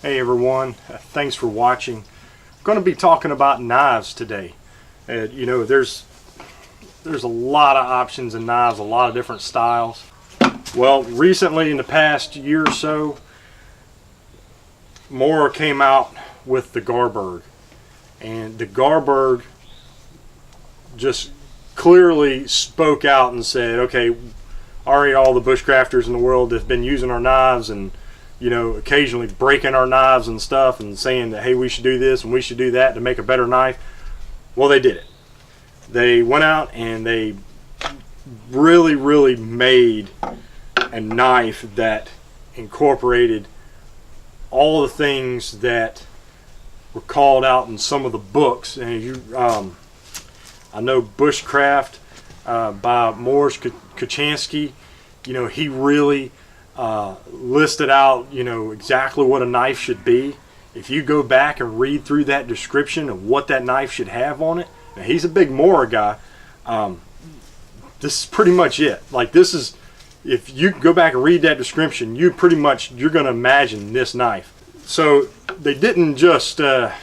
Hey everyone, thanks for watching. I'm going to be talking about knives today. You know, there's a lot of options in knives, a lot of different styles. Well, recently in the past year or so, Mora came out with the Garberg, and the Garberg just clearly spoke out and said, okay, already all the bushcrafters in the world have been using our knives and, you know, occasionally breaking our knives and stuff and saying that, hey, we should do this and we should do that to make a better knife. Well, they did it. They went out and they really made a knife that incorporated all the things that were called out in some of the books. And I know Bushcraft by Mora Garberg, you know, he really listed out, you know, exactly what a knife should be. If you go back and read through that description of what that knife should have on it, now he's a big Mora guy. This is pretty much it. Like, this is, if you go back and read that description, you're going to imagine this knife. So they didn't just go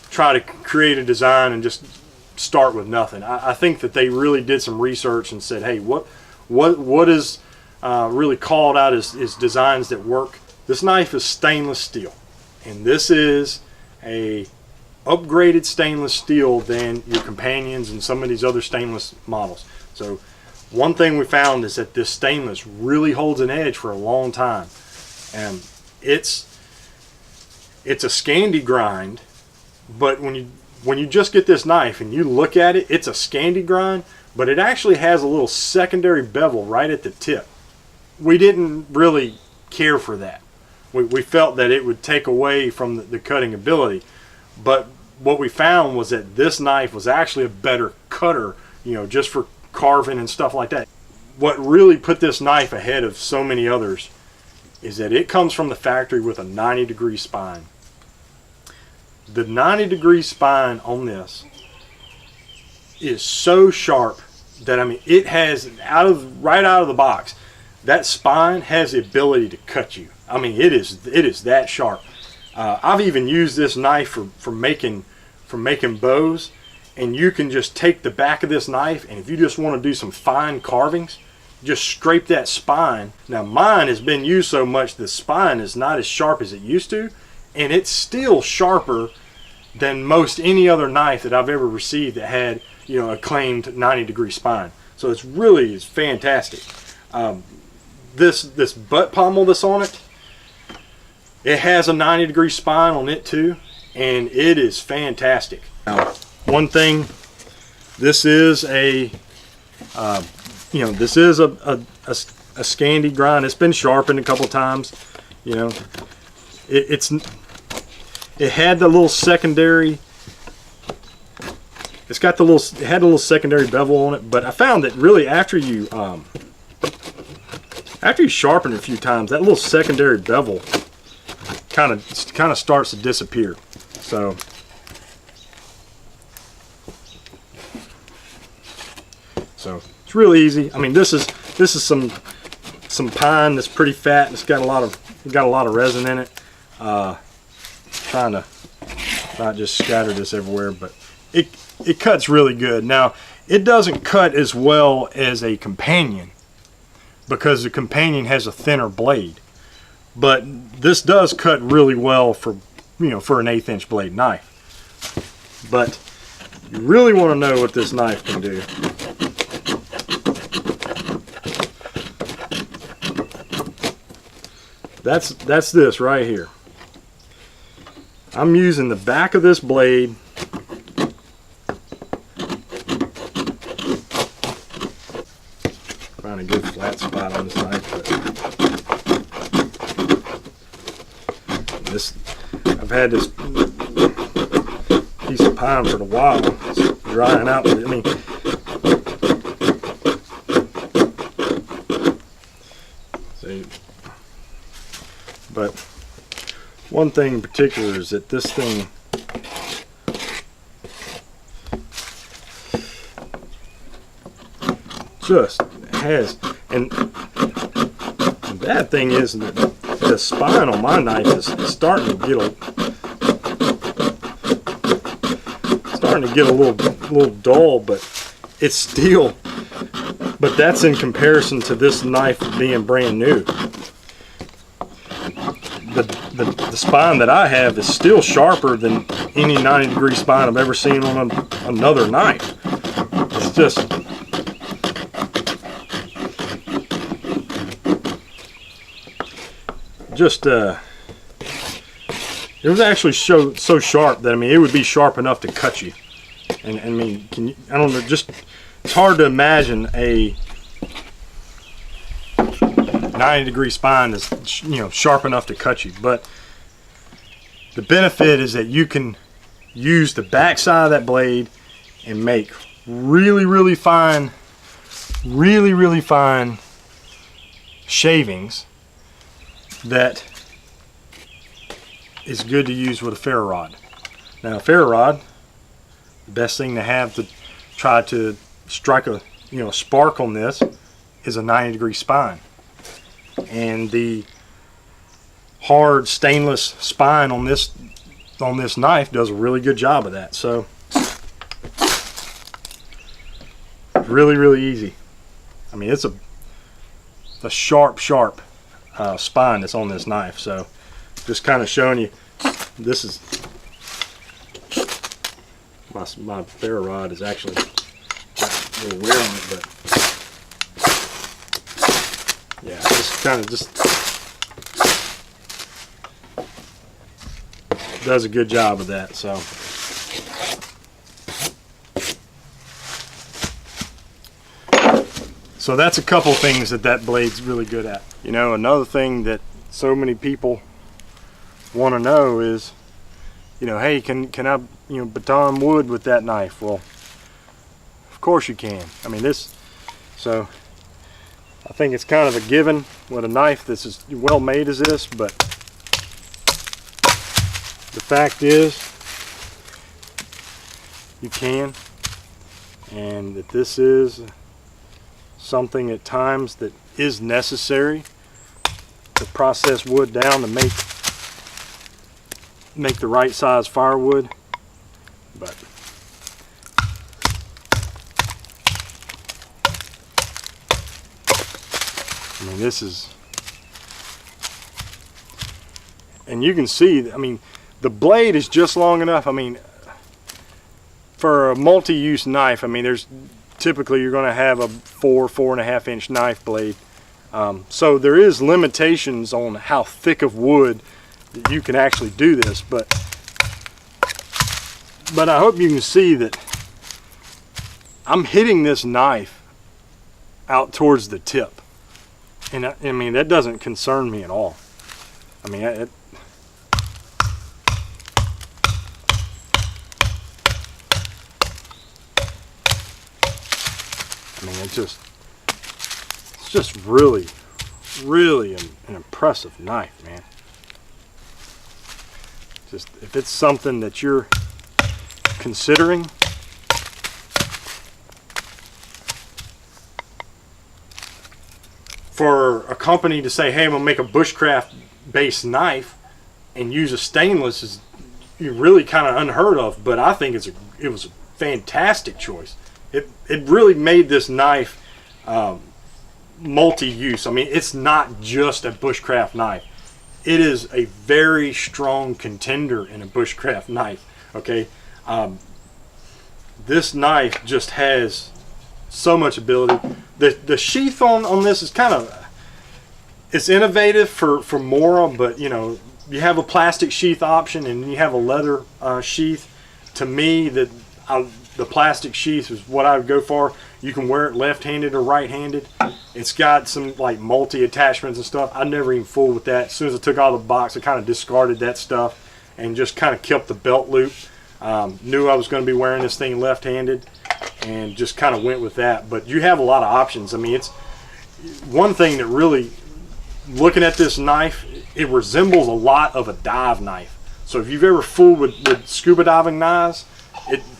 try to create a design and just start with nothing. I think that they really did some research and said, hey, what is really called out is designs that work. This knife is stainless steel, and this is a upgraded stainless steel than your companions and some of these other stainless models. So one thing we found is that this stainless really holds an edge for a long time, and it's a Scandi grind, but when you just get this knife and you look at it, it's a Scandi grind, but it actually has a little secondary bevel right at the tip. We didn't really care for that. We felt that it would take away from the cutting ability, but what we found was that this knife was actually a better cutter, you know, just for carving and stuff like that. What really put this knife ahead of so many others is that it comes from the factory with a 90-degree spine. The 90-degree spine on this is so sharp that, I mean, it has right out of the box, that spine has the ability to cut you. I mean, it is that sharp. I've even used this knife for making bows, and you can just take the back of this knife, and if you just want to do some fine carvings, just scrape that spine. Now mine has been used so much the spine is not as sharp as it used to, and it's still sharper than most any other knife that I've ever received that had, you know, a claimed 90-degree spine. So it's really fantastic. This butt pommel that's on it, it has a 90-degree spine on it too, and it is fantastic. Now, one thing, this is a you know, this is a Scandi grind. It's been sharpened a couple times. You know, it had the little secondary. It had a little secondary bevel on it, but I found that really after you sharpen it a few times, that little secondary bevel kind of starts to disappear. So it's really easy. I mean, this is some pine that's pretty fat, and it's got a lot of resin in it. Trying to not just scatter this everywhere, but it cuts really good. Now, it doesn't cut as well as a companion because the companion has a thinner blade, but this does cut really well for, you know, for an 1/8 inch blade knife. But you really want to know what this knife can do. That's this right here. I'm using the back of this blade find a good flat spot on this knife. I've had this piece of pine for a while. It's drying out. I mean, see, but one thing in particular is that this thing just has, and the bad thing is that the spine on my knife is starting to get a little dull, but it's still. But that's in comparison to this knife being brand new. The spine that I have is still sharper than any 90-degree spine I've ever seen on another knife. It's just it was actually so sharp that, I mean, it would be sharp enough to cut you. And I mean, I don't know, just it's hard to imagine a 90-degree spine that's, you know, sharp enough to cut you. But the benefit is that you can use the backside of that blade and make really fine shavings that is good to use with a ferro rod. Now, a ferro rod, the best thing to have to try to strike a spark on this is a 90-degree spine. And the hard stainless spine on this knife does a really good job of that. So really easy. I mean, it's a sharp spine that's on this knife. So just kind of showing you, this is my ferro rod is actually got a little wear on it, but yeah, just kind of does a good job of that. So that's a couple things that blade's really good at. You know, another thing that so many people want to know is, you know, hey, can I, you know, baton wood with that knife? Well, of course you can. I mean, so I think it's kind of a given with a knife that's as well made as this, but the fact is you can, and that this is something at times that is necessary to process wood down to make the right size firewood. But I mean, this is, and you can see, I mean, the blade is just long enough. I mean, for a multi-use knife, I mean, there's typically you're going to have a 4.5 inch knife blade. So there is limitations on how thick of wood that you can actually do this, but I hope you can see that I'm hitting this knife out towards the tip, and I mean, that doesn't concern me at all. I mean, I mean, it's just really an impressive knife, man. Just, if it's something that you're considering, for a company to say, hey, I'm gonna make a bushcraft based knife and use a stainless is really kind of unheard of. But I think it was a fantastic choice. It really made this knife multi-use. I mean, it's not just a bushcraft knife. It is a very strong contender in a bushcraft knife. Okay, this knife just has so much ability. The sheath on this is kind of, it's innovative for Mora, but you know, you have a plastic sheath option and you have a leather sheath. To me, the plastic sheath is what I would go for. You can wear it left-handed or right-handed. It's got some like multi-attachments and stuff. I never even fooled with that. As soon as I took out of the box, I kind of discarded that stuff and just kind of kept the belt loop. Knew I was going to be wearing this thing left-handed and just kind of went with that. But you have a lot of options. I mean, it's one thing that really, looking at this knife, it resembles a lot of a dive knife. So if you've ever fooled with scuba diving knives,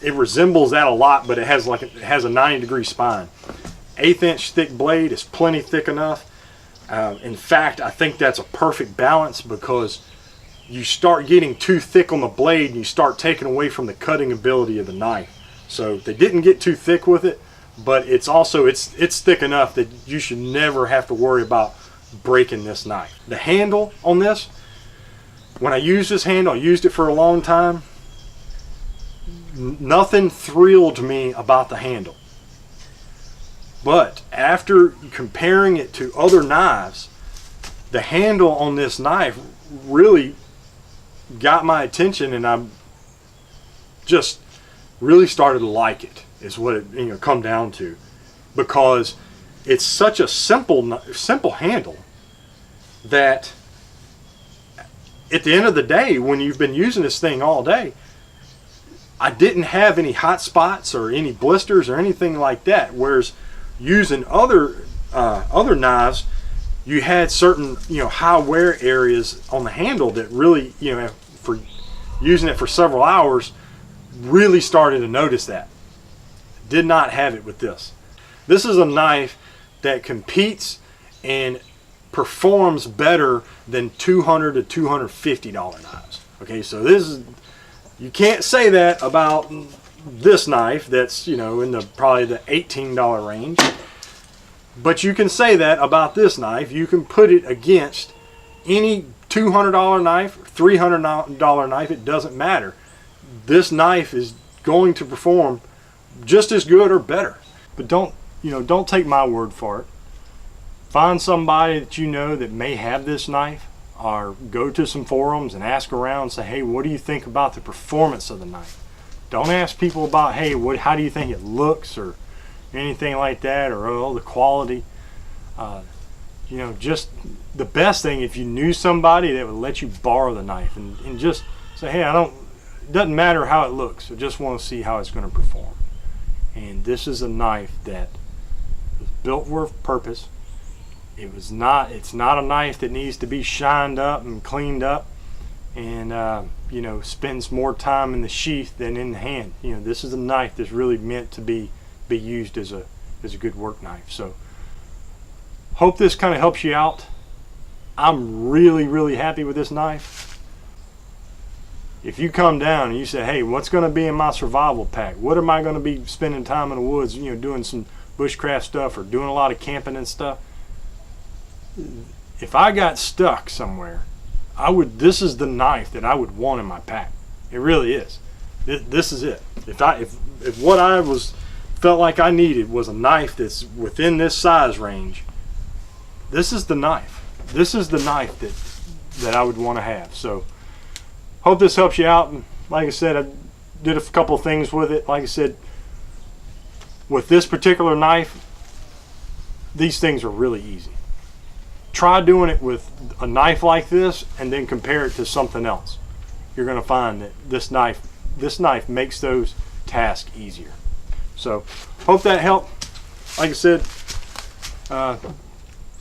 it resembles that a lot, but it has a 90-degree spine. 1/8 inch thick blade is plenty thick enough. In fact, I think that's a perfect balance, because you start getting too thick on the blade and you start taking away from the cutting ability of the knife. So they didn't get too thick with it, but it's also it's thick enough that you should never have to worry about breaking this knife. The handle on this, when I used this handle, I used it for a long time. Nothing thrilled me about the handle. But after comparing it to other knives, the handle on this knife really got my attention, and I just really started to like it, is what it come down to, because it's such a simple handle that at the end of the day, when you've been using this thing all day, I didn't have any hot spots or any blisters or anything like that. Whereas using other knives, you had certain high wear areas on the handle that really for using it for several hours really started to notice that. Did not have it with this. This is a knife that competes and performs better than $200 to $250 knives. Okay, so you can't say that about this knife that's in probably the $18 range, but you can say that about this knife. You can put it against any $200 knife, $300 knife. It doesn't matter. This knife is going to perform just as good or better. But don't take my word for it. Find somebody that that may have this knife, or go to some forums and ask around and say, hey, what do you think about the performance of the knife? Don't ask people about, hey, how do you think it looks, or anything like that, or the quality. Just the best thing, if you knew somebody that would let you borrow the knife and just say, hey, it doesn't matter how it looks, I just want to see how it's going to perform. And this is a knife that was built for a purpose. It's not a knife that needs to be shined up and cleaned up and spends more time in the sheath than in the hand. This is a knife that's really meant to be used as a good work knife. So hope this kind of helps you out. I'm really happy with this knife. If you come down and you say, hey, what's going to be in my survival pack? What am I going to be spending time in the woods, doing some bushcraft stuff or doing a lot of camping and stuff? If I got stuck somewhere, this is the knife that I would want in my pack. It really is. This is it. If what I felt like I needed was a knife that's within this size range, this is the knife. This is the knife that I would want to have. So hope this helps you out. And like I said, I did a couple of things with it. Like I said, with this particular knife, these things are really easy. Try doing it with a knife like this and then compare it to something else. You're going to find that this knife makes those tasks easier. So hope that helped. Like I said,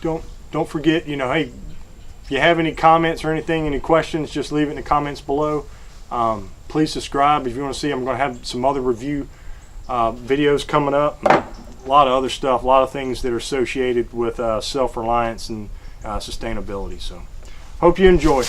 don't forget, hey, if you have any comments or anything, any questions, just leave it in the comments below. Please subscribe if you want to see. I'm going to have some other review videos coming up. A lot of other stuff, a lot of things that are associated with self-reliance and sustainability. So hope you enjoy.